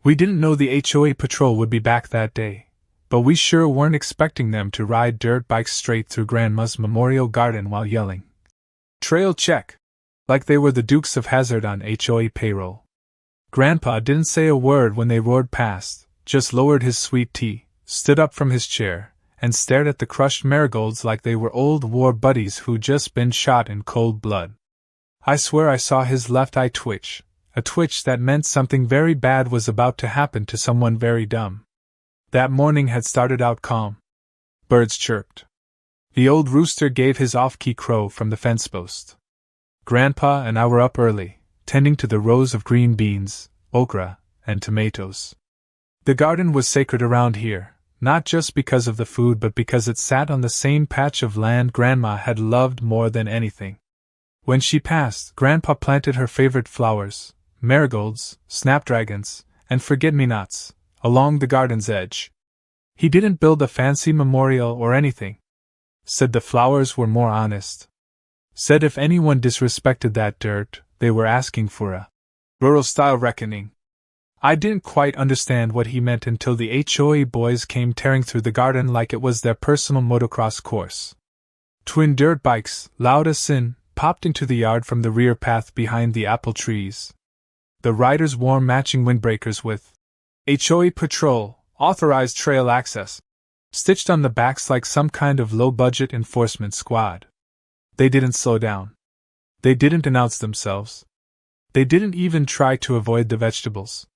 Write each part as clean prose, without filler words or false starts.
We didn't know the HOA patrol would be back that day, but we sure weren't expecting them to ride dirt bikes straight through Grandma's memorial garden while yelling, "Trail check!" like they were the Dukes of Hazzard on HOA payroll. Grandpa didn't say a word when they roared past, just lowered his sweet tea, stood up from his chair, and stared at the crushed marigolds like they were old war buddies who'd just been shot in cold blood. I swear I saw his left eye twitch, a twitch that meant something very bad was about to happen to someone very dumb. That morning had started out calm. Birds chirped. The old rooster gave his off-key crow from the fence post. Grandpa and I were up early, tending to the rows of green beans, okra, and tomatoes. The garden was sacred around here, not just because of the food but because it sat on the same patch of land Grandma had loved more than anything. When she passed, Grandpa planted her favorite flowers, marigolds, snapdragons, and forget-me-nots, along the garden's edge. He didn't build a fancy memorial or anything. Said the flowers were more honest. Said if anyone disrespected that dirt, they were asking for a rural-style reckoning. I didn't quite understand what he meant until the HOA boys came tearing through the garden like it was their personal motocross course. Twin dirt bikes, loud as sin, popped into the yard from the rear path behind the apple trees. The riders wore matching windbreakers with HOA Patrol, Authorized Trail Access, stitched on the backs like some kind of low-budget enforcement squad. They didn't slow down. They didn't announce themselves. They didn't even try to avoid the vegetables.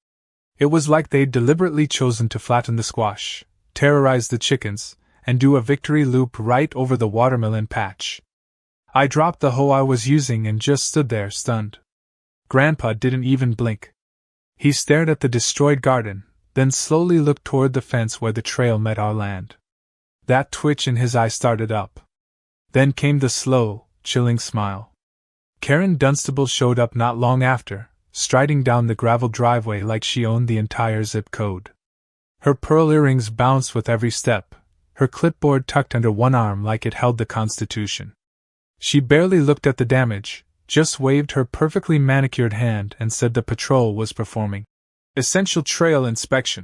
It was like they'd deliberately chosen to flatten the squash, terrorize the chickens, and do a victory loop right over the watermelon patch. I dropped the hoe I was using and just stood there stunned. Grandpa didn't even blink. He stared at the destroyed garden, then slowly looked toward the fence where the trail met our land. That twitch in his eye started up. Then came the slow, chilling smile. Karen Dunstable showed up not long after, striding down the gravel driveway like she owned the entire zip code. Her pearl earrings bounced with every step, her clipboard tucked under one arm like it held the Constitution. She barely looked at the damage, just waved her perfectly manicured hand and said the patrol was performing essential trail inspection.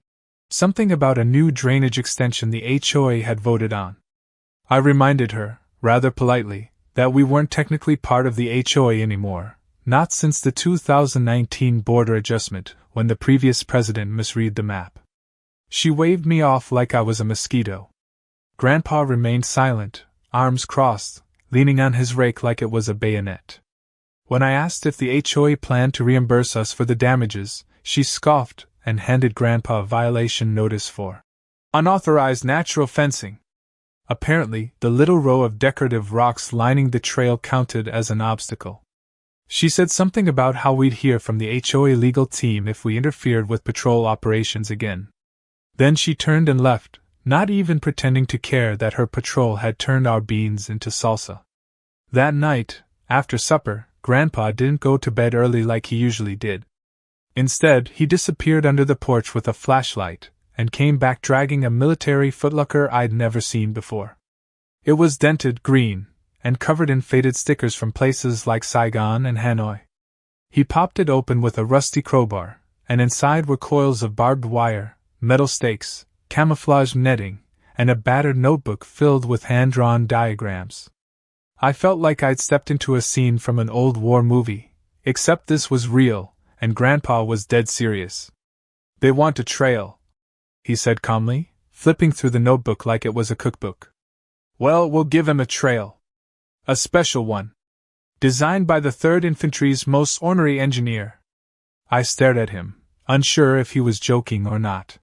Something about a new drainage extension the HOA had voted on. I reminded her, rather politely, that we weren't technically part of the HOA anymore, not since the 2019 border adjustment, when the previous president misread the map. She waved me off like I was a mosquito. Grandpa remained silent, arms crossed, leaning on his rake like it was a bayonet. When I asked if the HOA planned to reimburse us for the damages, she scoffed and handed Grandpa a violation notice for unauthorized natural fencing. Apparently, the little row of decorative rocks lining the trail counted as an obstacle. She said something about how we'd hear from the HOA legal team if we interfered with patrol operations again. Then she turned and left, not even pretending to care that her patrol had turned our beans into salsa. That night, after supper, Grandpa didn't go to bed early like he usually did. Instead, he disappeared under the porch with a flashlight, and came back dragging a military footlocker I'd never seen before. It was dented green, and covered in faded stickers from places like Saigon and Hanoi. He popped it open with a rusty crowbar, and inside were coils of barbed wire, metal stakes, camouflage netting, and a battered notebook filled with hand-drawn diagrams. I felt like I'd stepped into a scene from an old war movie, except this was real, and Grandpa was dead serious. "They want a trail," he said calmly, flipping through the notebook like it was a cookbook. "Well, we'll give him a trail. A special one. Designed by the 3rd Infantry's most ornery engineer." I stared at him, unsure if he was joking or not.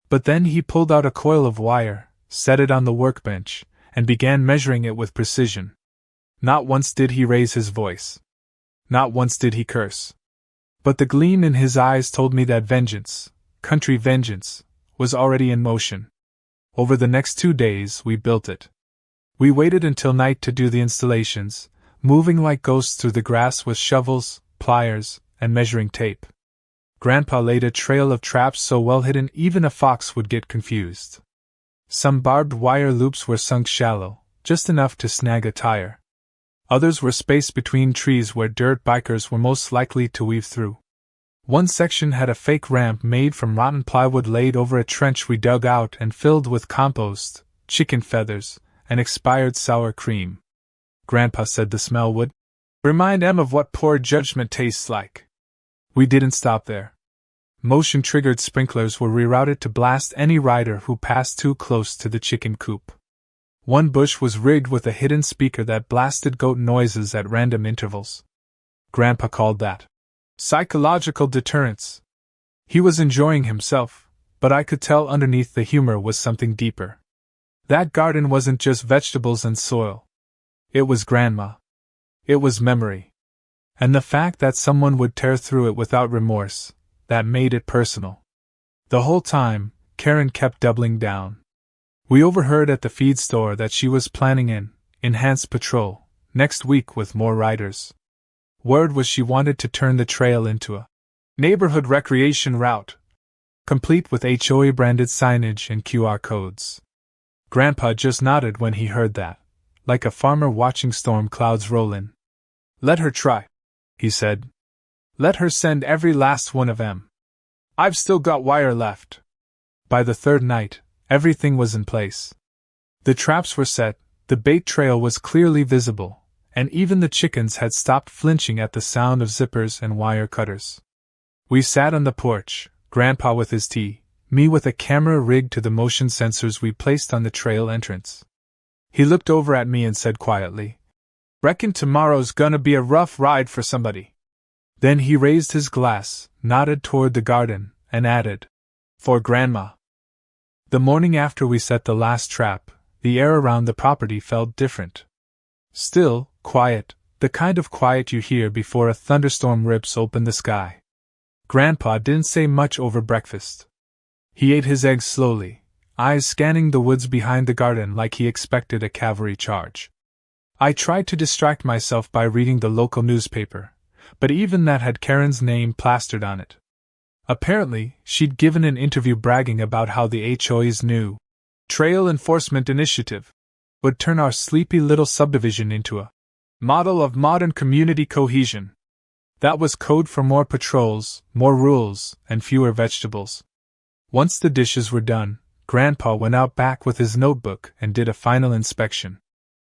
But then he pulled out a coil of wire, set it on the workbench, and began measuring it with precision. Not once did he raise his voice. Not once did he curse. But the gleam in his eyes told me that vengeance, country vengeance, was already in motion. Over the next 2 days, we built it. We waited until night to do the installations, moving like ghosts through the grass with shovels, pliers, and measuring tape. Grandpa laid a trail of traps so well hidden even a fox would get confused. Some barbed wire loops were sunk shallow, just enough to snag a tire. Others were spaced between trees where dirt bikers were most likely to weave through. One section had a fake ramp made from rotten plywood laid over a trench we dug out and filled with compost, chicken feathers, and expired sour cream. Grandpa said the smell would remind Em of what poor judgment tastes like. We didn't stop there. Motion-triggered sprinklers were rerouted to blast any rider who passed too close to the chicken coop. One bush was rigged with a hidden speaker that blasted goat noises at random intervals. Grandpa called that psychological deterrence. He was enjoying himself, but I could tell underneath the humor was something deeper. That garden wasn't just vegetables and soil. It was Grandma. It was memory. And the fact that someone would tear through it without remorse, that made it personal. The whole time, Karen kept doubling down. We overheard at the feed store that she was planning an enhanced patrol next week with more riders. Word was she wanted to turn the trail into a neighborhood recreation route, complete with HOA branded signage and QR codes. Grandpa just nodded when he heard that, like a farmer watching storm clouds roll in. Let her try, he said. Let her send every last one of them. I've still got wire left. By the third night, everything was in place. The traps were set, the bait trail was clearly visible, and even the chickens had stopped flinching at the sound of zippers and wire cutters. We sat on the porch, Grandpa with his tea, me with a camera rigged to the motion sensors we placed on the trail entrance. He looked over at me and said quietly, "Reckon tomorrow's gonna be a rough ride for somebody." Then he raised his glass, nodded toward the garden, and added, "For Grandma." The morning after we set the last trap, the air around the property felt different. Still, quiet, the kind of quiet you hear before a thunderstorm rips open the sky. Grandpa didn't say much over breakfast. He ate his eggs slowly, eyes scanning the woods behind the garden like he expected a cavalry charge. I tried to distract myself by reading the local newspaper, but even that had Karen's name plastered on it. Apparently, she'd given an interview bragging about how the HOA's new trail enforcement initiative would turn our sleepy little subdivision into a model of modern community cohesion. That was code for more patrols, more rules, and fewer vegetables. Once the dishes were done, Grandpa went out back with his notebook and did a final inspection.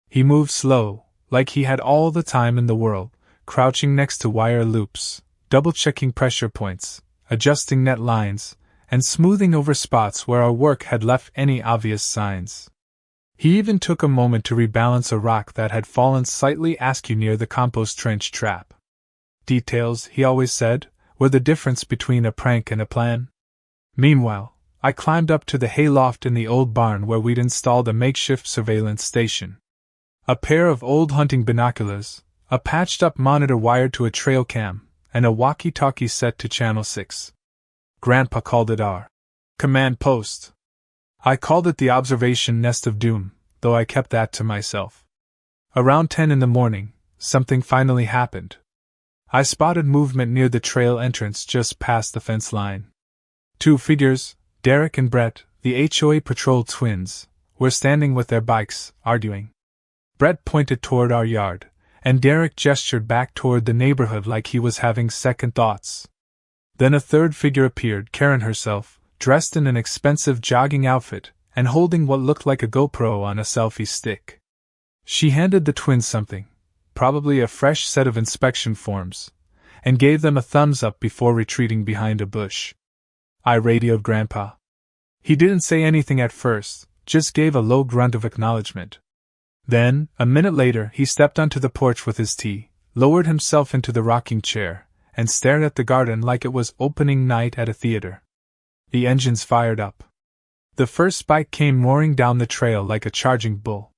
He moved slow, like he had all the time in the world, crouching next to wire loops, double-checking pressure points, adjusting net lines, and smoothing over spots where our work had left any obvious signs. He even took a moment to rebalance a rock that had fallen slightly askew near the compost trench trap. Details, he always said, were the difference between a prank and a plan. Meanwhile, I climbed up to the hayloft in the old barn where we'd installed a makeshift surveillance station. A pair of old hunting binoculars, a patched-up monitor wired to a trail cam, and a walkie-talkie set to channel 6. Grandpa called it our command post. I called it the observation nest of doom, though I kept that to myself. Around 10 in the morning, something finally happened. I spotted movement near the trail entrance just past the fence line. Two figures, Derek and Brett, the HOA patrol twins, were standing with their bikes, arguing. Brett pointed toward our yard, and Derek gestured back toward the neighborhood like he was having second thoughts. Then a third figure appeared, Karen herself, dressed in an expensive jogging outfit, and holding what looked like a GoPro on a selfie stick. She handed the twins something, probably a fresh set of inspection forms, and gave them a thumbs up before retreating behind a bush. I radioed Grandpa. He didn't say anything at first, just gave a low grunt of acknowledgement. Then, a minute later, he stepped onto the porch with his tea, lowered himself into the rocking chair, and stared at the garden like it was opening night at a theater. The engines fired up. The first bike came roaring down the trail like a charging bull.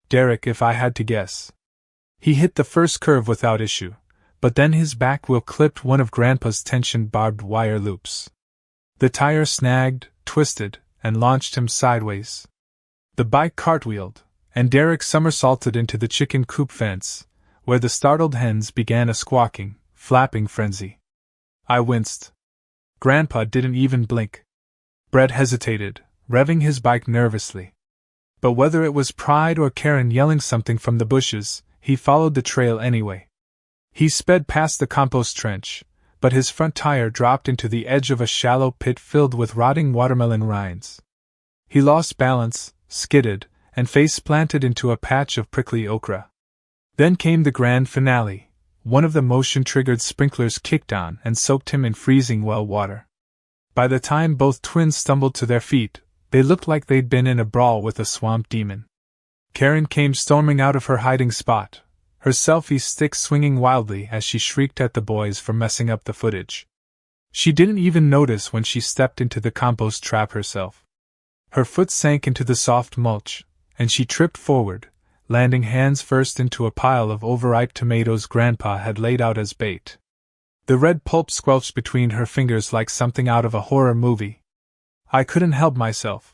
Derek, if I had to guess. He hit the first curve without issue, but then his back wheel clipped one of Grandpa's tensioned barbed wire loops. The tire snagged, twisted, and launched him sideways. The bike cartwheeled, and Derek somersaulted into the chicken coop fence, where the startled hens began a squawking, flapping frenzy. I winced. Grandpa didn't even blink. Brett hesitated, revving his bike nervously. But whether it was pride or Karen yelling something from the bushes, he followed the trail anyway. He sped past the compost trench, but his front tire dropped into the edge of a shallow pit filled with rotting watermelon rinds. He lost balance, skidded, and face-planted into a patch of prickly okra. Then came the grand finale. One of the motion-triggered sprinklers kicked on and soaked him in freezing well water. By the time both twins stumbled to their feet, they looked like they'd been in a brawl with a swamp demon. Karen came storming out of her hiding spot, her selfie stick swinging wildly as she shrieked at the boys for messing up the footage. She didn't even notice when she stepped into the compost trap herself. Her foot sank into the soft mulch, and she tripped forward, landing hands first into a pile of overripe tomatoes Grandpa had laid out as bait. The red pulp squelched between her fingers like something out of a horror movie. I couldn't help myself.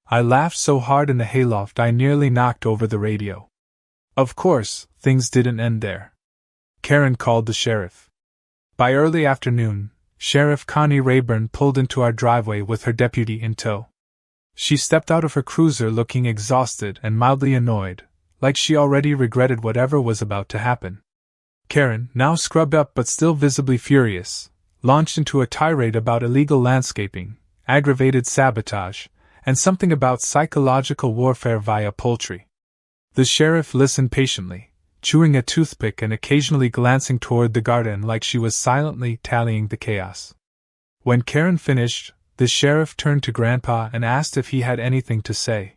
I laughed so hard in the hayloft I nearly knocked over the radio. Of course, things didn't end there. Karen called the sheriff. By early afternoon, Sheriff Connie Rayburn pulled into our driveway with her deputy in tow. She stepped out of her cruiser looking exhausted and mildly annoyed, like she already regretted whatever was about to happen. Karen, now scrubbed up but still visibly furious, launched into a tirade about illegal landscaping, aggravated sabotage, and something about psychological warfare via poultry. The sheriff listened patiently, chewing a toothpick and occasionally glancing toward the garden like she was silently tallying the chaos. When Karen finished, the sheriff turned to Grandpa and asked if he had anything to say.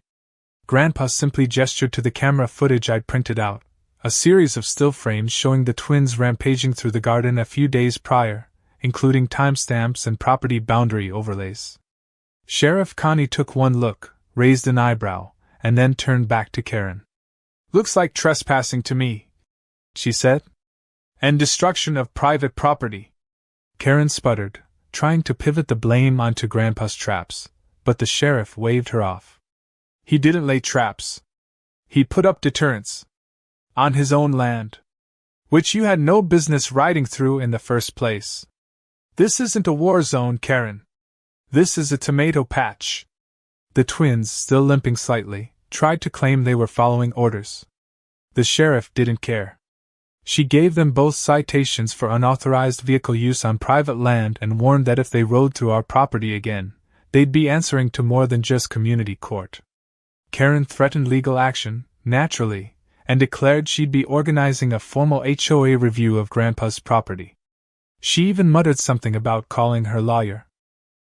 Grandpa simply gestured to the camera footage I'd printed out, a series of still frames showing the twins rampaging through the garden a few days prior, including timestamps and property boundary overlays. Sheriff Connie took one look, raised an eyebrow, and then turned back to Karen. "Looks like trespassing to me," she said. "And destruction of private property." Karen sputtered, trying to pivot the blame onto Grandpa's traps, but the sheriff waved her off. "He didn't lay traps. He put up deterrents. On his own land. Which you had no business riding through in the first place. This isn't a war zone, Karen. This is a tomato patch." The twins, still limping slightly, tried to claim they were following orders. The sheriff didn't care. She gave them both citations for unauthorized vehicle use on private land and warned that if they rode through our property again, they'd be answering to more than just community court. Karen threatened legal action, naturally, and declared she'd be organizing a formal HOA review of Grandpa's property. She even muttered something about calling her lawyer.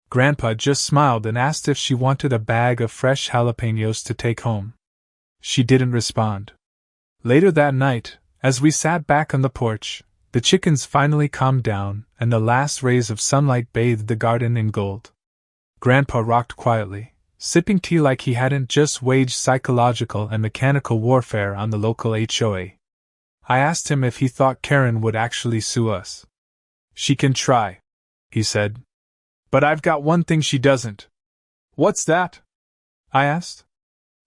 Grandpa just smiled and asked if she wanted a bag of fresh jalapenos to take home. She didn't respond. Later that night, as we sat back on the porch, the chickens finally calmed down and the last rays of sunlight bathed the garden in gold. Grandpa rocked quietly, sipping tea like he hadn't just waged psychological and mechanical warfare on the local HOA. I asked him if he thought Karen would actually sue us. "She can try," he said. "But I've got one thing she doesn't." "What's that?" I asked.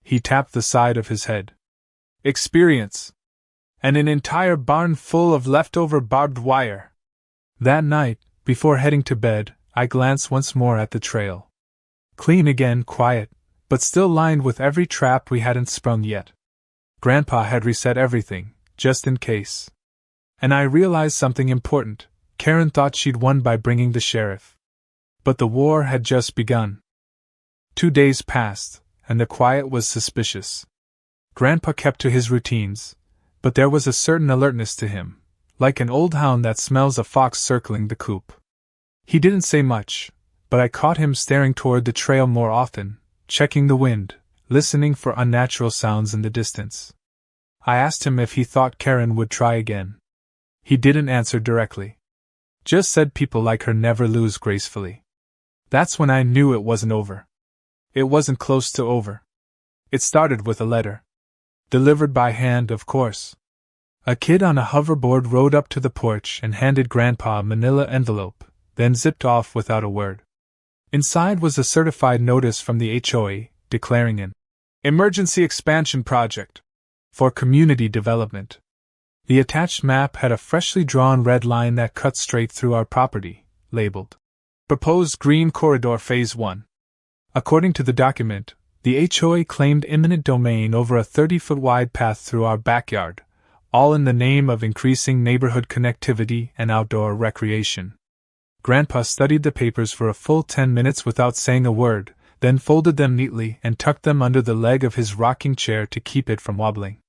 He tapped the side of his head. "Experience. And an entire barn full of leftover barbed wire." That night, before heading to bed, I glanced once more at the trail. Clean again, quiet, but still lined with every trap we hadn't sprung yet. Grandpa had reset everything, just in case. And I realized something important. Karen thought she'd won by bringing the sheriff. But the war had just begun. 2 days passed, and the quiet was suspicious. Grandpa kept to his routines, but there was a certain alertness to him, like an old hound that smells a fox circling the coop. He didn't say much, but I caught him staring toward the trail more often, checking the wind, listening for unnatural sounds in the distance. I asked him if he thought Karen would try again. He didn't answer directly. Just said people like her never lose gracefully. That's when I knew it wasn't over. It wasn't close to over. It started with a letter. Delivered by hand, of course. A kid on a hoverboard rode up to the porch and handed Grandpa a manila envelope, then zipped off without a word. Inside was a certified notice from the HOA, declaring an emergency expansion project for community development. The attached map had a freshly drawn red line that cut straight through our property, labeled Proposed Green Corridor Phase 1. According to the document, the HOA claimed eminent domain over a 30-foot wide path through our backyard, all in the name of increasing neighborhood connectivity and outdoor recreation. Grandpa studied the papers for a full 10 minutes without saying a word, then folded them neatly and tucked them under the leg of his rocking chair to keep it from wobbling.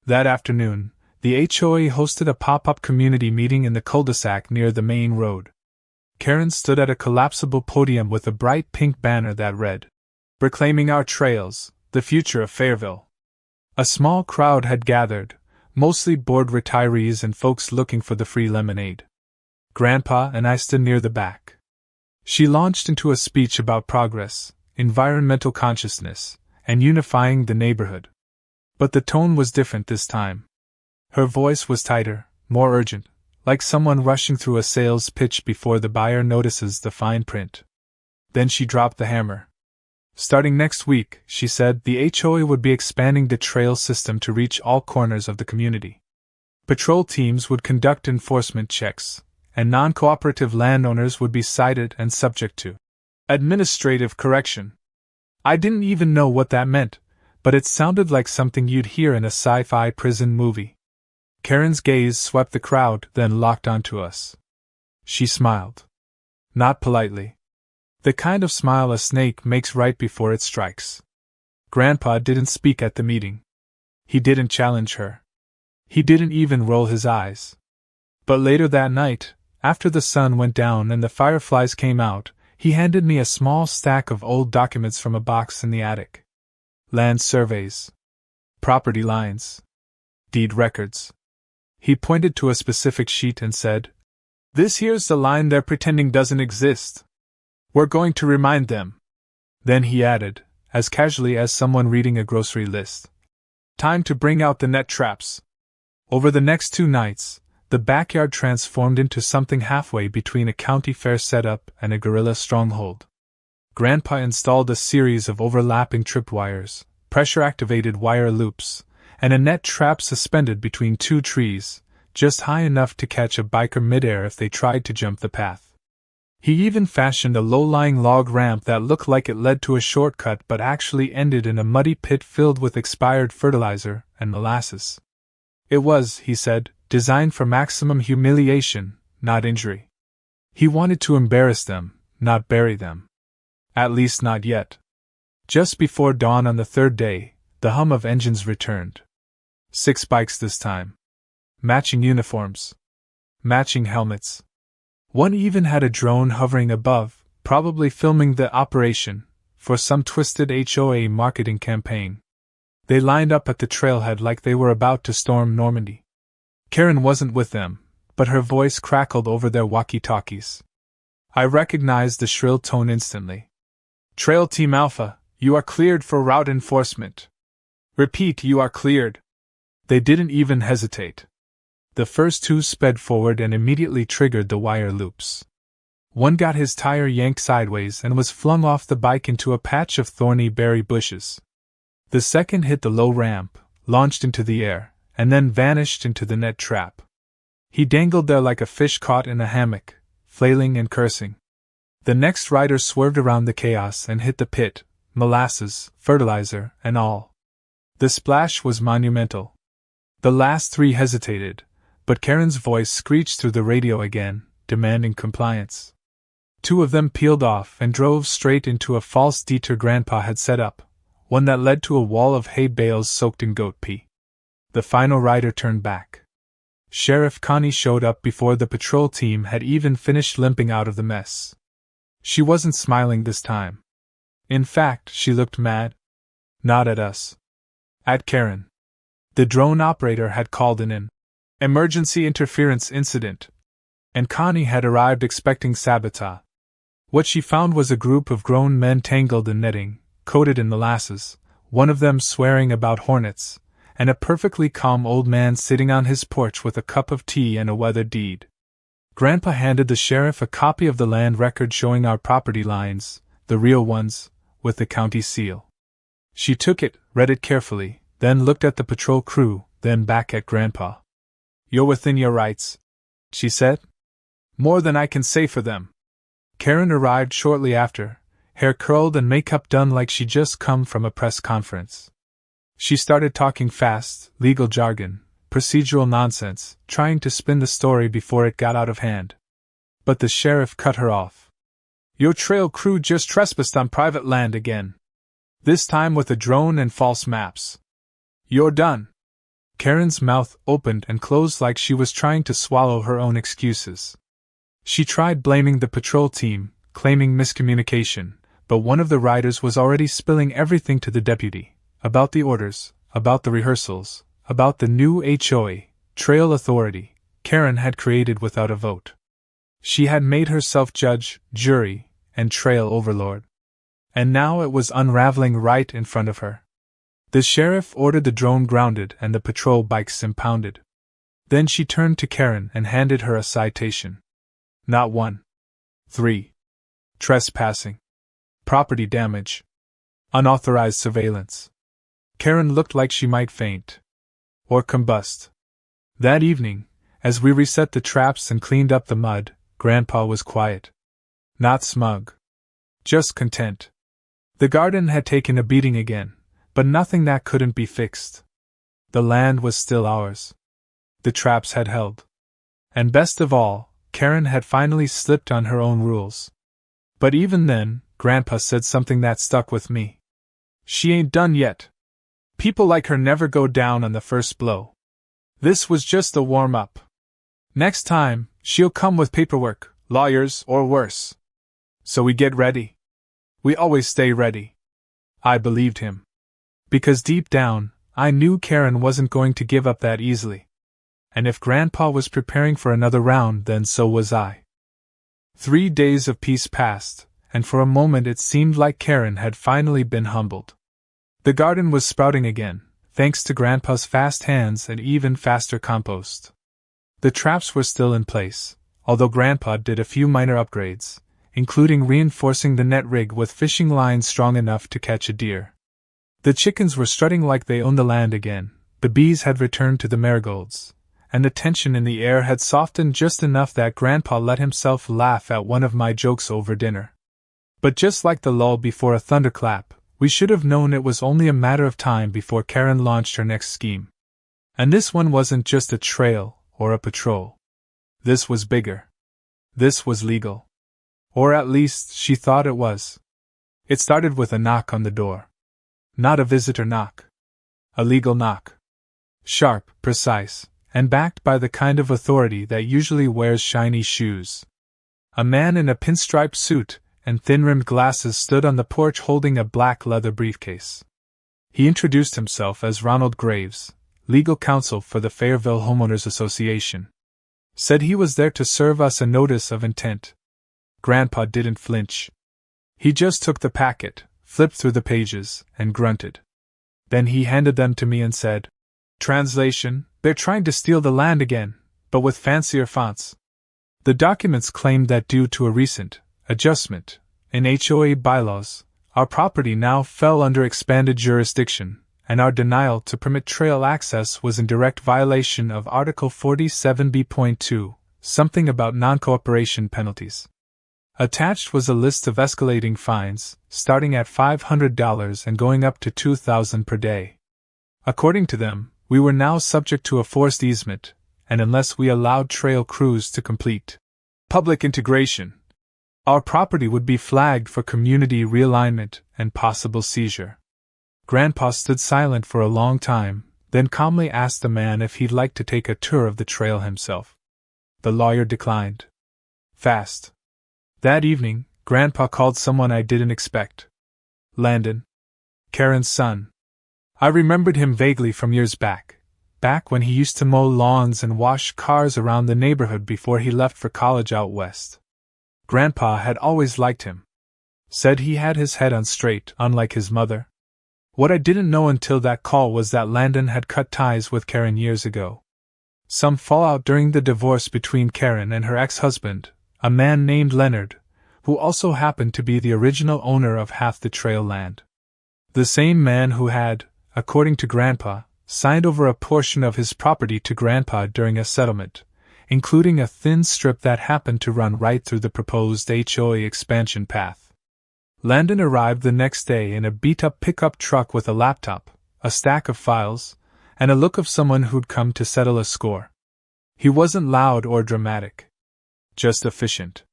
That afternoon, the HOA hosted a pop-up community meeting in the cul-de-sac near the main road. Karen stood at a collapsible podium with a bright pink banner that read, "Reclaiming Our Trails, the Future of Fairville." A small crowd had gathered, mostly bored retirees and folks looking for the free lemonade. Grandpa and I stood near the back. She launched into a speech about progress, environmental consciousness, and unifying the neighborhood. But the tone was different this time. Her voice was tighter, more urgent, like someone rushing through a sales pitch before the buyer notices the fine print. Then she dropped the hammer. Starting next week, she said, the HOA would be expanding the trail system to reach all corners of the community. Patrol teams would conduct enforcement checks, and non-cooperative landowners would be cited and subject to administrative correction. I didn't even know what that meant, but it sounded like something you'd hear in a sci-fi prison movie. Karen's gaze swept the crowd, then locked onto us. She smiled. Not politely. The kind of smile a snake makes right before it strikes. Grandpa didn't speak at the meeting. He didn't challenge her. He didn't even roll his eyes. But later that night, after the sun went down and the fireflies came out, he handed me a small stack of old documents from a box in the attic. Land surveys. Property lines. Deed records. He pointed to a specific sheet and said, "This here's the line they're pretending doesn't exist. We're going to remind them." Then he added, as casually as someone reading a grocery list, "Time to bring out the net traps." Over the next 2 nights, the backyard transformed into something halfway between a county fair setup and a guerrilla stronghold. Grandpa installed a series of overlapping tripwires, pressure-activated wire loops, and a net trap suspended between 2 trees, just high enough to catch a biker midair if they tried to jump the path. He even fashioned a low-lying log ramp that looked like it led to a shortcut but actually ended in a muddy pit filled with expired fertilizer and molasses. It was, he said, designed for maximum humiliation, not injury. He wanted to embarrass them, not bury them. At least not yet. Just before dawn on the 3rd day, the hum of engines returned. 6 bikes this time. Matching uniforms. Matching helmets. One even had a drone hovering above, probably filming the operation, for some twisted HOA marketing campaign. They lined up at the trailhead like they were about to storm Normandy. Karen wasn't with them, but her voice crackled over their walkie-talkies. I recognized the shrill tone instantly. "Trail Team Alpha, you are cleared for route enforcement. Repeat, you are cleared." They didn't even hesitate. The first 2 sped forward and immediately triggered the wire loops. One got his tire yanked sideways and was flung off the bike into a patch of thorny berry bushes. The second hit the low ramp, launched into the air, and then vanished into the net trap. He dangled there like a fish caught in a hammock, flailing and cursing. The next rider swerved around the chaos and hit the pit, molasses, fertilizer, and all. The splash was monumental. The last 3 hesitated, but Karen's voice screeched through the radio again, demanding compliance. 2 of them peeled off and drove straight into a false detour Grandpa had set up, one that led to a wall of hay bales soaked in goat pee. The final rider turned back. Sheriff Connie showed up before the patrol team had even finished limping out of the mess. She wasn't smiling this time. In fact, she looked mad. Not at us. At Karen. The drone operator had called in an emergency interference incident, and Connie had arrived expecting sabotage. What she found was a group of grown men tangled in netting, coated in molasses, one of them swearing about hornets, and a perfectly calm old man sitting on his porch with a cup of tea and a weathered deed. Grandpa handed the sheriff a copy of the land record showing our property lines, the real ones, with the county seal. She took it, read it carefully, then looked at the patrol crew, then back at Grandpa. "You're within your rights," she said. "More than I can say for them." Karen arrived shortly after, hair curled and makeup done like she'd just come from a press conference. She started talking fast, legal jargon, procedural nonsense, trying to spin the story before it got out of hand. But the sheriff cut her off. "Your trail crew just trespassed on private land again. This time with a drone and false maps. You're done." Karen's mouth opened and closed like she was trying to swallow her own excuses. She tried blaming the patrol team, claiming miscommunication, but one of the riders was already spilling everything to the deputy, about the orders, about the rehearsals, about the new HOA, Trail Authority, Karen had created without a vote. She had made herself judge, jury, and trail overlord. And now it was unraveling right in front of her. The sheriff ordered the drone grounded and the patrol bikes impounded. Then she turned to Karen and handed her a citation. Not one. 3. Trespassing. Property damage. Unauthorized surveillance. Karen looked like she might faint. Or combust. That evening, as we reset the traps and cleaned up the mud, Grandpa was quiet. Not smug. Just content. The garden had taken a beating again, but nothing that couldn't be fixed. The land was still ours. The traps had held. And best of all, Karen had finally slipped on her own rules. But even then, Grandpa said something that stuck with me. "She ain't done yet. People like her never go down on the first blow. This was just a warm-up. Next time, she'll come with paperwork, lawyers, or worse. So we get ready. We always stay ready." I believed him. Because deep down, I knew Karen wasn't going to give up that easily. And if Grandpa was preparing for another round, then so was I. 3 days of peace passed, and for a moment it seemed like Karen had finally been humbled. The garden was sprouting again, thanks to Grandpa's fast hands and even faster compost. The traps were still in place, although Grandpa did a few minor upgrades, including reinforcing the net rig with fishing lines strong enough to catch a deer. The chickens were strutting like they owned the land again, the bees had returned to the marigolds, and the tension in the air had softened just enough that Grandpa let himself laugh at one of my jokes over dinner. But just like the lull before a thunderclap, we should have known it was only a matter of time before Karen launched her next scheme. And this one wasn't just a trail or a patrol. This was bigger. This was legal. Or at least she thought it was. It started with a knock on the door. Not a visitor knock. A legal knock. Sharp, precise, and backed by the kind of authority that usually wears shiny shoes. A man in a pinstripe suit and thin-rimmed glasses stood on the porch holding a black leather briefcase. He introduced himself as Ronald Graves, legal counsel for the Fairville Homeowners Association. Said he was there to serve us a notice of intent. Grandpa didn't flinch. He just took the packet, flipped through the pages, and grunted. Then he handed them to me and said, "Translation, they're trying to steal the land again, but with fancier fonts." The documents claimed that due to a recent adjustment in HOA bylaws, our property now fell under expanded jurisdiction, and our denial to permit trail access was in direct violation of Article 47b.2, something about non-cooperation penalties. Attached was a list of escalating fines, starting at $500 and going up to $2,000 per day. According to them, we were now subject to a forced easement, and unless we allowed trail crews to complete public integration, our property would be flagged for community realignment and possible seizure. Grandpa stood silent for a long time, then calmly asked the man if he'd like to take a tour of the trail himself. The lawyer declined. Fast. That evening, Grandpa called someone I didn't expect. Landon. Karen's son. I remembered him vaguely from years back when he used to mow lawns and wash cars around the neighborhood before he left for college out west. Grandpa had always liked him. Said he had his head on straight, unlike his mother. What I didn't know until that call was that Landon had cut ties with Karen years ago. Some fallout during the divorce between Karen and her ex-husband, a man named Leonard, who also happened to be the original owner of half the trail land. The same man who had, according to Grandpa, signed over a portion of his property to Grandpa during a settlement, including a thin strip that happened to run right through the proposed HOA expansion path. Landon arrived the next day in a beat-up pickup truck with a laptop, a stack of files, and a look of someone who'd come to settle a score. He wasn't loud or dramatic. just efficient.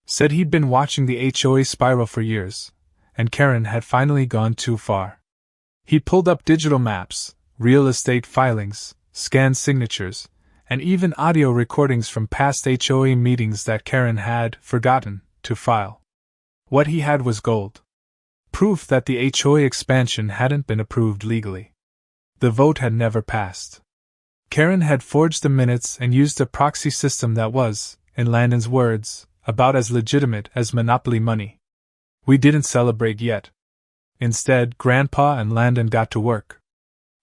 Said he'd been watching the HOA spiral for years, and Karen had finally gone too far. He'd pulled up digital maps, real estate filings, scanned signatures, and even audio recordings from past HOA meetings that Karen had forgotten to file. What he had was gold. Proof that the HOA expansion hadn't been approved legally. The vote had never passed. Karen had forged the minutes and used a proxy system that was, in Landon's words, about as legitimate as monopoly money. We didn't celebrate yet. Instead, Grandpa and Landon got to work.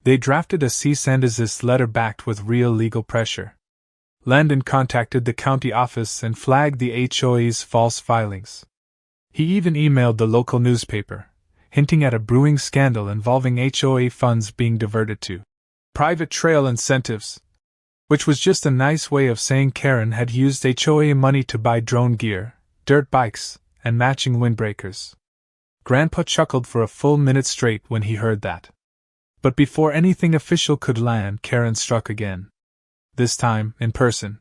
They drafted a cease and desist letter backed with real legal pressure. Landon contacted the county office and flagged the HOA's false filings. He even emailed the local newspaper, hinting at a brewing scandal involving HOA funds being diverted to private trail incentives, which was just a nice way of saying Karen had used HOA money to buy drone gear, dirt bikes, and matching windbreakers. Grandpa chuckled for a full minute straight when he heard that. But before anything official could land, Karen struck again. This time, in person.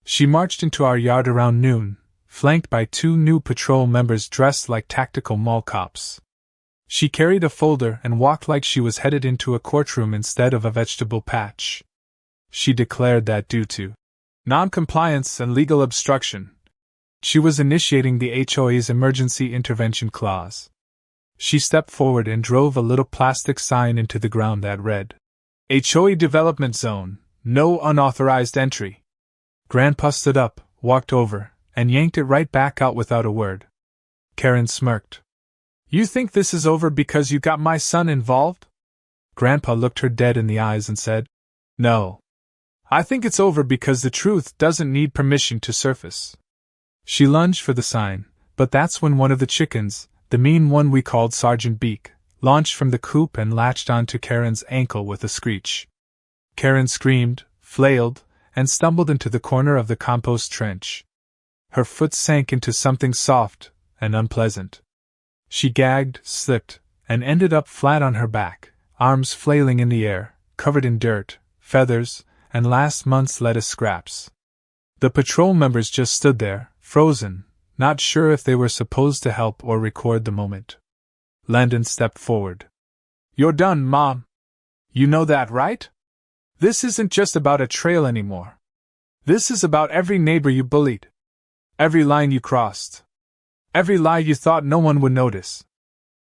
She marched into our yard around noon, flanked by 2 new patrol members dressed like tactical mall cops. She carried a folder and walked like she was headed into a courtroom instead of a vegetable patch. She declared that due to non-compliance and legal obstruction, she was initiating the HOA's emergency intervention clause. She stepped forward and drove a little plastic sign into the ground that read, HOA Development Zone, no unauthorized entry. Grandpa stood up, walked over, and yanked it right back out without a word. Karen smirked. You think this is over because you got my son involved? Grandpa looked her dead in the eyes and said, No. I think it's over because the truth doesn't need permission to surface. She lunged for the sign, but that's when one of the chickens, the mean one we called Sergeant Beak, launched from the coop and latched onto Karen's ankle with a screech. Karen screamed, flailed, and stumbled into the corner of the compost trench. Her foot sank into something soft and unpleasant. She gagged, slipped, and ended up flat on her back, arms flailing in the air, covered in dirt, feathers, and last month's lettuce scraps. The patrol members just stood there, frozen, not sure if they were supposed to help or record the moment. Landon stepped forward. You're done, Mom. You know that, right? This isn't just about a trail anymore. This is about every neighbor you bullied. Every line you crossed. Every lie you thought no one would notice.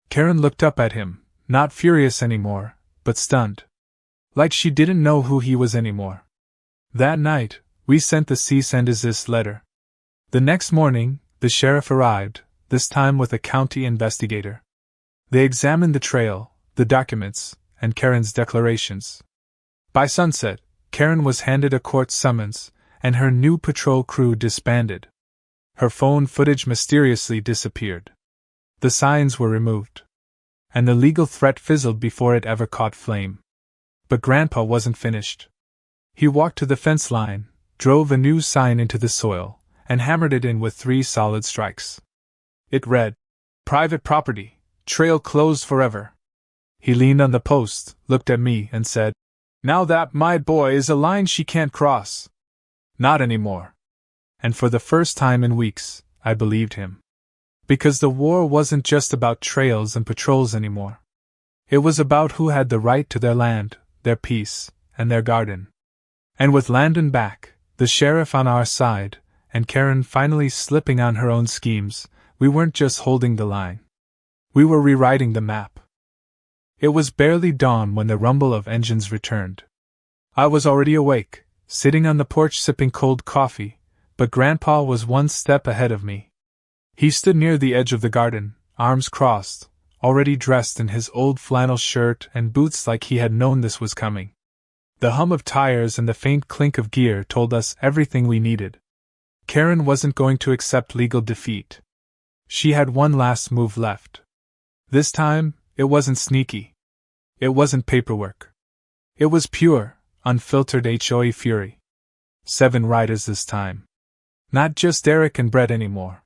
Karen looked up at him, not furious anymore, but stunned. Like she didn't know who he was anymore. That night, we sent the cease and desist letter. The next morning, the sheriff arrived, this time with a county investigator. They examined the trail, the documents, and Karen's declarations. By sunset, Karen was handed a court summons, and her new patrol crew disbanded. Her phone footage mysteriously disappeared. The signs were removed. And the legal threat fizzled before it ever caught flame. But Grandpa wasn't finished. He walked to the fence line, drove a new sign into the soil, and hammered it in with 3 solid strikes. It read, Private property, trail closed forever. He leaned on the post, looked at me, and said, Now that, my boy, is a line she can't cross. Not anymore. And for the first time in weeks, I believed him. Because the war wasn't just about trails and patrols anymore. It was about who had the right to their land, their peace, and their garden. And with Landon back, the sheriff on our side, and Karen finally slipping on her own schemes, we weren't just holding the line. We were rewriting the map. It was barely dawn when the rumble of engines returned. I was already awake, sitting on the porch sipping cold coffee, but Grandpa was one step ahead of me. He stood near the edge of the garden, arms crossed, already dressed in his old flannel shirt and boots like he had known this was coming. The hum of tires and the faint clink of gear told us everything we needed. Karen wasn't going to accept legal defeat. She had one last move left. This time, it wasn't sneaky. It wasn't paperwork. It was pure, unfiltered HOA fury. 7 riders this time. Not just Eric and Brett anymore.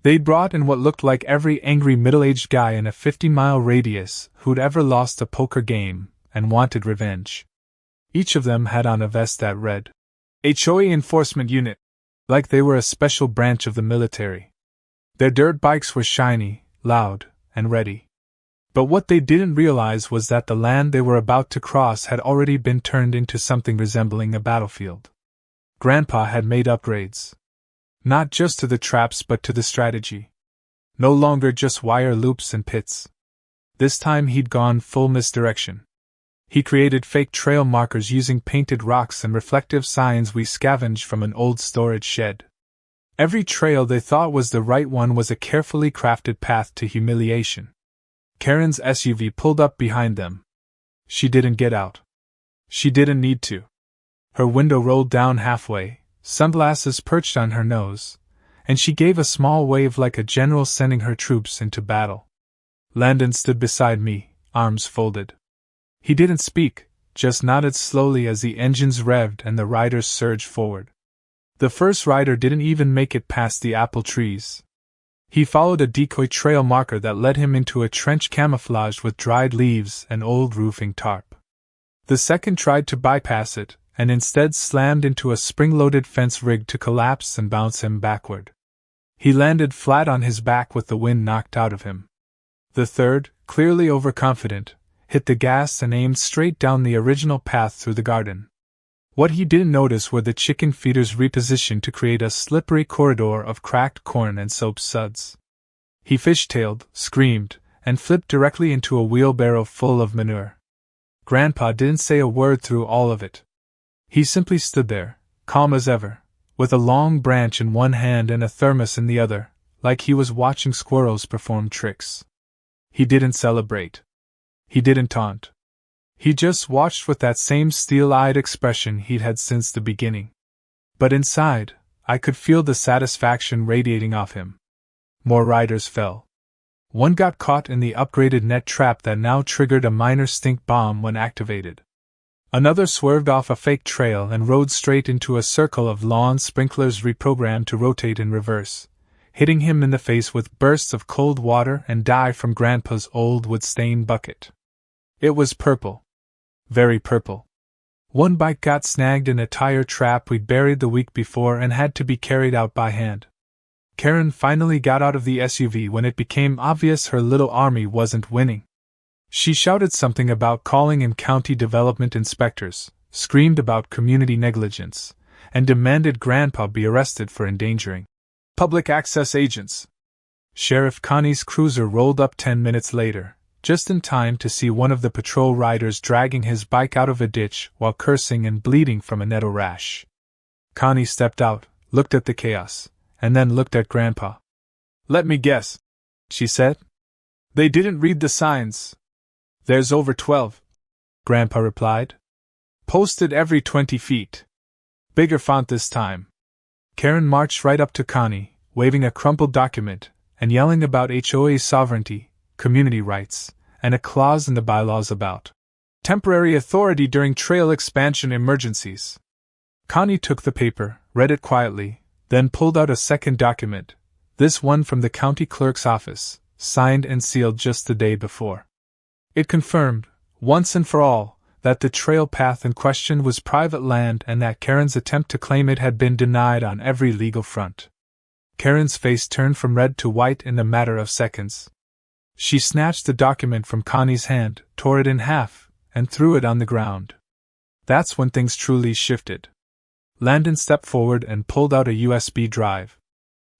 They'd brought in what looked like every angry middle-aged guy in a 50-mile radius who'd ever lost a poker game and wanted revenge. Each of them had on a vest that read, HOA Enforcement Unit. like they were a special branch of the military. Their dirt bikes were shiny, loud, and ready. But what they didn't realize was that the land they were about to cross had already been turned into something resembling a battlefield. Grandpa had made upgrades. Not just to the traps but to the strategy. No longer just wire loops and pits. This time he'd gone full misdirection. He created fake trail markers using painted rocks and reflective signs we scavenged from an old storage shed. Every trail they thought was the right one was a carefully crafted path to humiliation. Karen's SUV pulled up behind them. She didn't get out. She didn't need to. Her window rolled down halfway, sunglasses perched on her nose, and she gave a small wave like a general sending her troops into battle. Landon stood beside me, arms folded. He didn't speak, just nodded slowly as the engines revved and the riders surged forward. The first rider didn't even make it past the apple trees. He followed a decoy trail marker that led him into a trench camouflaged with dried leaves and old roofing tarp. The second tried to bypass it, and instead slammed into a spring-loaded fence rigged to collapse and bounce him backward. He landed flat on his back with the wind knocked out of him. The third, clearly overconfident, hit the gas and aimed straight down the original path through the garden. What he didn't notice were the chicken feeders repositioned to create a slippery corridor of cracked corn and soap suds. He fishtailed, screamed, and flipped directly into a wheelbarrow full of manure. Grandpa didn't say a word through all of it. He simply stood there, calm as ever, with a long branch in one hand and a thermos in the other, like he was watching squirrels perform tricks. He didn't celebrate. He didn't taunt. He just watched with that same steel-eyed expression he'd had since the beginning. But inside, I could feel the satisfaction radiating off him. More riders fell. One got caught in the upgraded net trap that now triggered a minor stink bomb when activated. Another swerved off a fake trail and rode straight into a circle of lawn sprinklers reprogrammed to rotate in reverse, hitting him in the face with bursts of cold water and dye from Grandpa's old wood-stained bucket. It was purple. Very purple. One bike got snagged in a tire trap we'd buried the week before and had to be carried out by hand. Karen finally got out of the SUV when it became obvious her little army wasn't winning. She shouted something about calling in county development inspectors, screamed about community negligence, and demanded Grandpa be arrested for endangering public access agents. Sheriff Connie's cruiser rolled up 10 minutes later, just in time to see one of the patrol riders dragging his bike out of a ditch while cursing and bleeding from a nettle rash. Connie stepped out, looked at the chaos, and then looked at Grandpa. "Let me guess," she said. "They didn't read the signs." "There's over 12, Grandpa replied. "Posted every 20 feet. Bigger font this time." Karen marched right up to Connie, waving a crumpled document, and yelling about HOA sovereignty, community rights, and a clause in the bylaws about temporary authority during trail expansion emergencies. Connie took the paper, read it quietly, then pulled out a second document, this one from the county clerk's office, signed and sealed just the day before. It confirmed, once and for all, that the trail path in question was private land and that Karen's attempt to claim it had been denied on every legal front. Karen's face turned from red to white in a matter of seconds. She snatched the document from Connie's hand, tore it in half, and threw it on the ground. That's when things truly shifted. Landon stepped forward and pulled out a USB drive.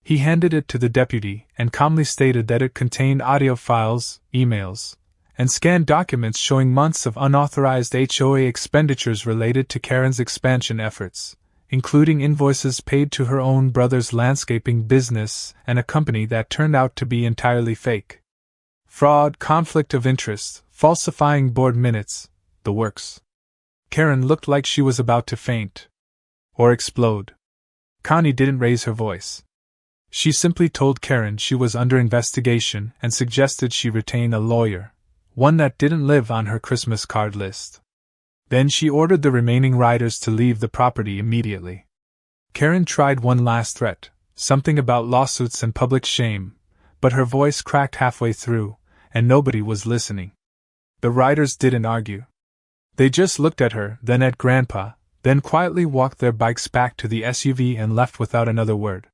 He handed it to the deputy and calmly stated that it contained audio files, emails, and scanned documents showing months of unauthorized HOA expenditures related to Karen's expansion efforts, including invoices paid to her own brother's landscaping business and a company that turned out to be entirely fake. Fraud, conflict of interest, falsifying board minutes, the works. Karen looked like she was about to faint. Or explode. Connie didn't raise her voice. She simply told Karen she was under investigation and suggested she retain a lawyer, one that didn't live on her Christmas card list. Then she ordered the remaining riders to leave the property immediately. Karen tried one last threat, something about lawsuits and public shame, but her voice cracked halfway through, and nobody was listening. The riders didn't argue. They just looked at her, then at Grandpa, then quietly walked their bikes back to the SUV and left without another word.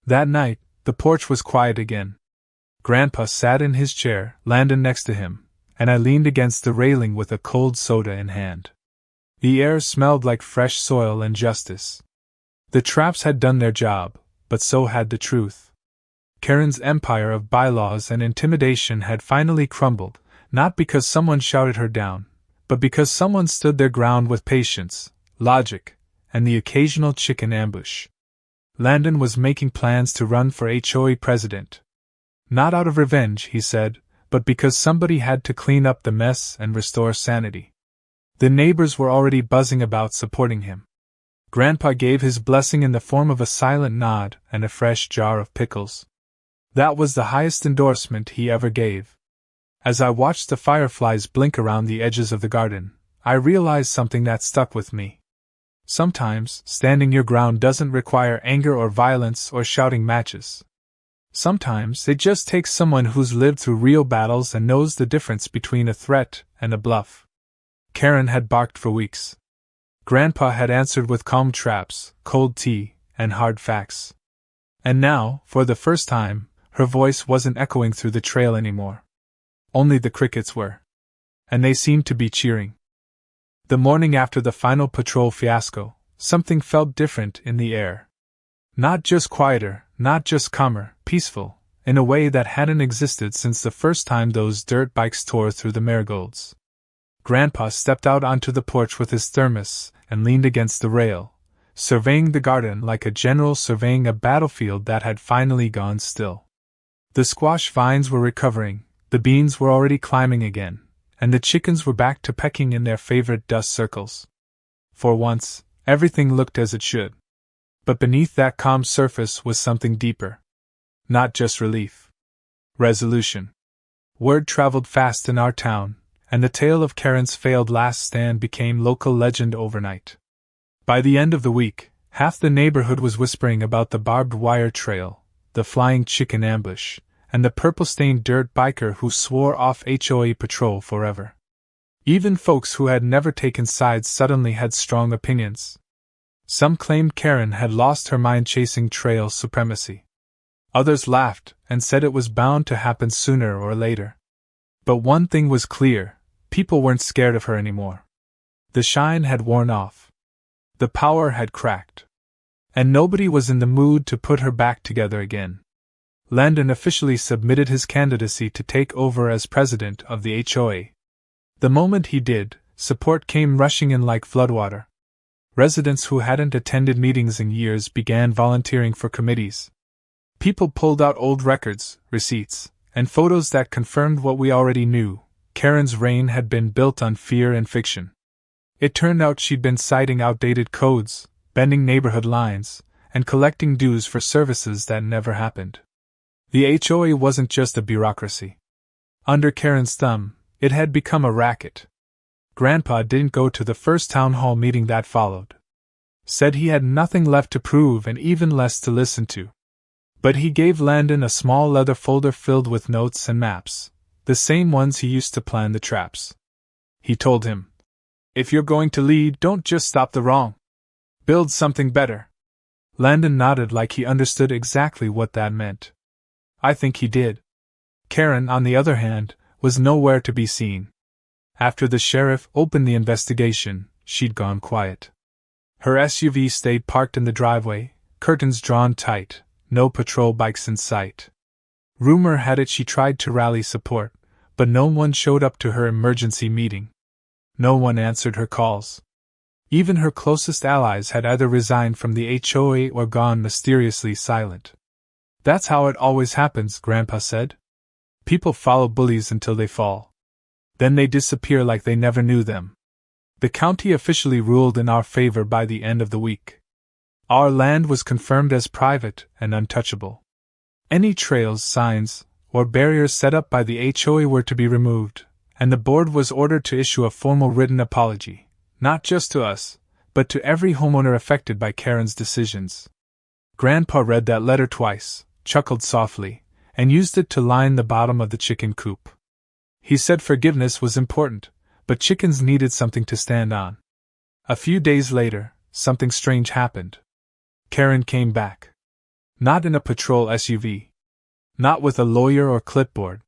That night, the porch was quiet again. Grandpa sat in his chair, Landon next to him, and I leaned against the railing with a cold soda in hand. The air smelled like fresh soil and justice. The traps had done their job, but so had the truth. Karen's empire of bylaws and intimidation had finally crumbled, not because someone shouted her down, but because someone stood their ground with patience, logic, and the occasional chicken ambush. Landon was making plans to run for HOA president. Not out of revenge, he said, but because somebody had to clean up the mess and restore sanity. The neighbors were already buzzing about supporting him. Grandpa gave his blessing in the form of a silent nod and a fresh jar of pickles. That was the highest endorsement he ever gave. As I watched the fireflies blink around the edges of the garden, I realized something that stuck with me. Sometimes, standing your ground doesn't require anger or violence or shouting matches. Sometimes it just takes someone who's lived through real battles and knows the difference between a threat and a bluff. Karen had barked for weeks. Grandpa had answered with calm traps, cold tea, and hard facts. And now, for the first time, her voice wasn't echoing through the trail anymore. Only the crickets were. And they seemed to be cheering. The morning after the final patrol fiasco, something felt different in the air. Not just quieter, not just calmer, peaceful, in a way that hadn't existed since the first time those dirt bikes tore through the marigolds. Grandpa stepped out onto the porch with his thermos and leaned against the rail, surveying the garden like a general surveying a battlefield that had finally gone still. The squash vines were recovering, the beans were already climbing again, and the chickens were back to pecking in their favorite dust circles. For once, everything looked as it should. But beneath that calm surface was something deeper. Not just relief. Resolution. Word traveled fast in our town, and the tale of Karen's failed last stand became local legend overnight. By the end of the week, half the neighborhood was whispering about the barbed wire trail, the flying chicken ambush, and the purple-stained dirt biker who swore off HOA patrol forever. Even folks who had never taken sides suddenly had strong opinions. Some claimed Karen had lost her mind chasing trail supremacy. Others laughed and said it was bound to happen sooner or later. But one thing was clear, people weren't scared of her anymore. The shine had worn off. The power had cracked. And nobody was in the mood to put her back together again. Landon officially submitted his candidacy to take over as president of the HOA. The moment he did, support came rushing in like floodwater. Residents who hadn't attended meetings in years began volunteering for committees. People pulled out old records, receipts, and photos that confirmed what we already knew. Karen's reign had been built on fear and fiction. It turned out she'd been citing outdated codes, bending neighborhood lines, and collecting dues for services that never happened. The HOA wasn't just a bureaucracy. Under Karen's thumb, it had become a racket. Grandpa didn't go to the first town hall meeting that followed. Said he had nothing left to prove and even less to listen to. But he gave Landon a small leather folder filled with notes and maps, the same ones he used to plan the traps. He told him, "If you're going to lead, don't just stop the wrong. Build something better." Landon nodded like he understood exactly what that meant. I think he did. Karen, on the other hand, was nowhere to be seen. After the sheriff opened the investigation, she'd gone quiet. Her SUV stayed parked in the driveway, curtains drawn tight, no patrol bikes in sight. Rumor had it she tried to rally support, but no one showed up to her emergency meeting. No one answered her calls. Even her closest allies had either resigned from the HOA or gone mysteriously silent. "That's how it always happens," Grandpa said. "People follow bullies until they fall. Then they disappear like they never knew them." The county officially ruled in our favor by the end of the week. Our land was confirmed as private and untouchable. Any trails, signs, or barriers set up by the HOA were to be removed, and the board was ordered to issue a formal written apology, not just to us, but to every homeowner affected by Karen's decisions. Grandpa read that letter twice, chuckled softly, and used it to line the bottom of the chicken coop. He said forgiveness was important, but chickens needed something to stand on. A few days later, something strange happened. Karen came back. Not in a patrol SUV. Not with a lawyer or clipboard.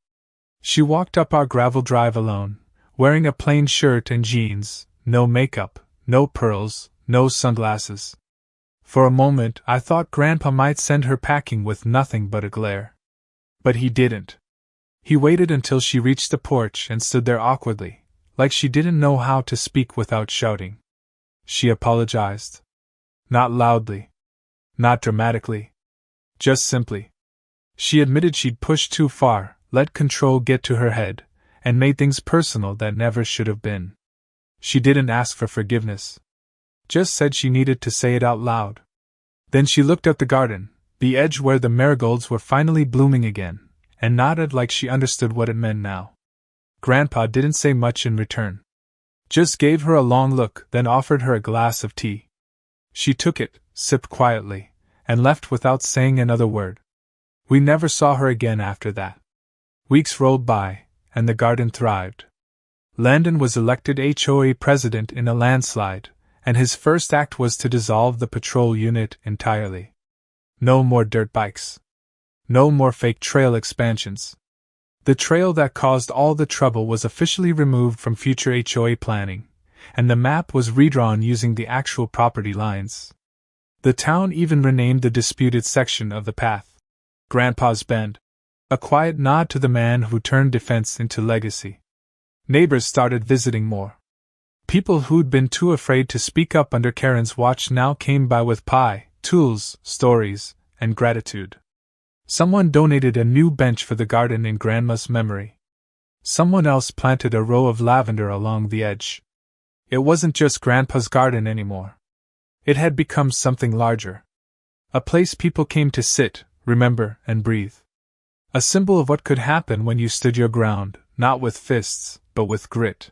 She walked up our gravel drive alone, wearing a plain shirt and jeans, no makeup, no pearls, no sunglasses. For a moment I thought Grandpa might send her packing with nothing but a glare. But he didn't. He waited until she reached the porch and stood there awkwardly, like she didn't know how to speak without shouting. She apologized. Not loudly. Not dramatically. Just simply. She admitted she'd pushed too far, let control get to her head, and made things personal that never should have been. She didn't ask for forgiveness. Just said she needed to say it out loud. Then she looked at the garden, the edge where the marigolds were finally blooming again, and nodded like she understood what it meant now. Grandpa didn't say much in return. Just gave her a long look, then offered her a glass of tea. She took it, sipped quietly, and left without saying another word. We never saw her again after that. Weeks rolled by, and the garden thrived. Landon was elected HOA president in a landslide, and his first act was to dissolve the patrol unit entirely. No more dirt bikes. No more fake trail expansions. The trail that caused all the trouble was officially removed from future HOA planning, and the map was redrawn using the actual property lines. The town even renamed the disputed section of the path Grandpa's Bend, a quiet nod to the man who turned defense into legacy. Neighbors started visiting more. People who'd been too afraid to speak up under Karen's watch now came by with pie, tools, stories, and gratitude. Someone donated a new bench for the garden in Grandma's memory. Someone else planted a row of lavender along the edge. It wasn't just Grandpa's garden anymore. It had become something larger. A place people came to sit, remember, and breathe. A symbol of what could happen when you stood your ground, not with fists, but with grit.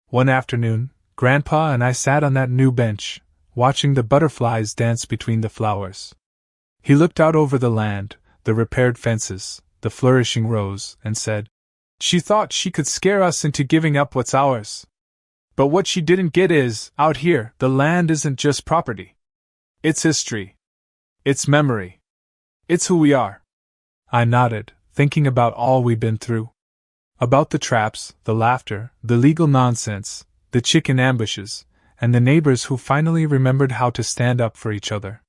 One afternoon, Grandpa and I sat on that new bench, watching the butterflies dance between the flowers. He looked out over the land, the repaired fences, the flourishing rows, and said, "She thought she could scare us into giving up what's ours. But what she didn't get is, out here, the land isn't just property. It's history. It's memory. It's who we are." I nodded, thinking about all we'd been through. About the traps, the laughter, the legal nonsense, the chicken ambushes, and the neighbors who finally remembered how to stand up for each other.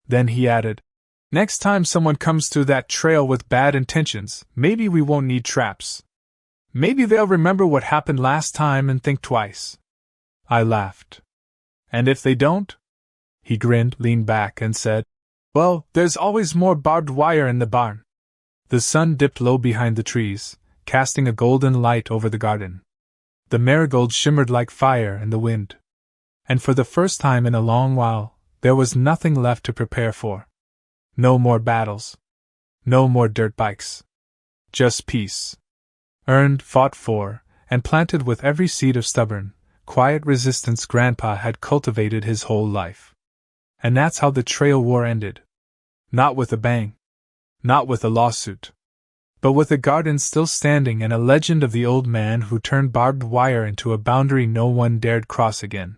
Then he added, "Next time someone comes through that trail with bad intentions, maybe we won't need traps. Maybe they'll remember what happened last time and think twice." I laughed. "And if they don't?" He grinned, leaned back, and said, "Well, there's always more barbed wire in the barn." The sun dipped low behind the trees, casting a golden light over the garden. The marigolds shimmered like fire in the wind. And for the first time in a long while, there was nothing left to prepare for. No more battles. No more dirt bikes. Just peace. Earned, fought for, and planted with every seed of stubborn, quiet resistance Grandpa had cultivated his whole life. And that's how the trail war ended. Not with a bang. Not with a lawsuit. But with a garden still standing and a legend of the old man who turned barbed wire into a boundary no one dared cross again.